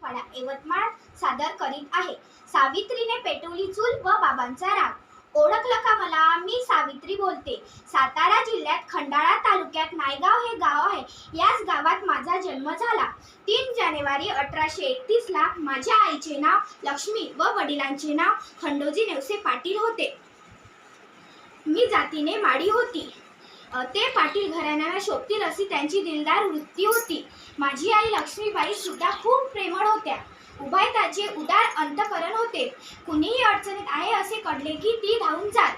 फळा यवतमाळ सादर करीत आहे। सावित्रीने पेटवली चूल व बाबांचा राग। ओळखलं का मला? मी सावित्री बोलते। सातारा जिल्ह्यात खंडाळा तालुक्यात नायगाव हे गाव आहे। याच गावात माझा जन्म झाला। 3 जानेवारी 1831 ला माझ्या आईचे नाव लक्ष्मी व वडिलांचे नाव खंडोजी नेवसे पाटील होते। मी जातीने माडी होती। ते पाटील घराण्याला शोभतील अशी त्यांची दिलदार वृत्ती होती। माझी आई लक्ष्मीबाई सुद्धा खूप प्रेमळ होत्या। उभयताचे उदार अंतकरण होते। कुणीही अडचणीत आहे असे कळले की ती धावून जात।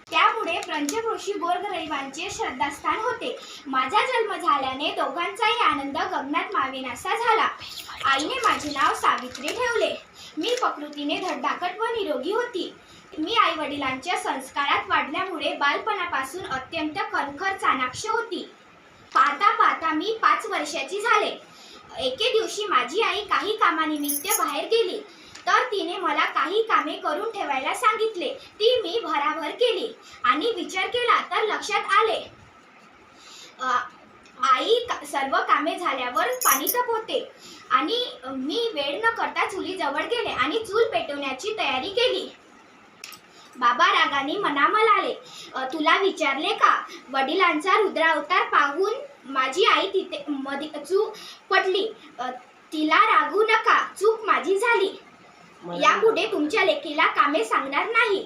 त्यामुळे पंचक्रोशी गोरगरिबांचे श्रद्धास्थान होते। माझा जन्म झाल्याने दोघांचाही आनंद गगनात मावेनासा झाला। आईने माझे नाव सावित्री ठेवले। मी प्रकृतीने धडधाकट व निरोगी होती। मी आई वडिलांच्या संस्कारात वाढल्यामुळे बालपणापासून अत्यंत कणखर चाणाक्ष होती। पाहता पाहता मी 5 वर्षाची झाले। एके दिवशी माझी आई काही कामानिमित्त बाहेर गेली, तर तिने मला काही कामे करून ठेवायला सांगितले। ती मी भराभर केली आणि विचार केला तर लक्षात आले आई सर्व कामे झाल्यावर पाणी तापवते आणि मी वेळ न करता चुलीजवळ गेले आणि चूल पेटवण्याची तयारी केली। बाबा रागाने मनामल आले। तुला विचारले का? वडिलांचा रुद्रावतार पाहून माझी आई तिथे मध्ये चूक पडली। तिला रागू नका, चूक माझी झाली। यापुढे तुमच्या लेकीला कामे सांगणार नाही।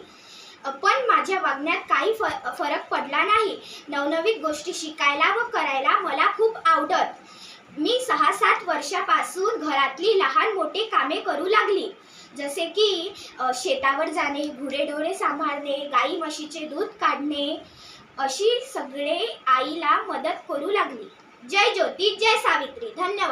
पण माझ्या वागण्यात काही फरक पडला नाही। नवनवीन गोष्टी शिकायला व करायला मला खूप आवडत। मी 6-7 वर्षापासून घरातली लहान मोठी कामे करू लागली, जसे की शेतावर जाणे, गुरेढोरे सांभाळणे, गाई म्हशीचे दूध काढणे, अशी सगळे आईला मदत करू लागली। जय ज्योती, जय सावित्री। धन्यवाद।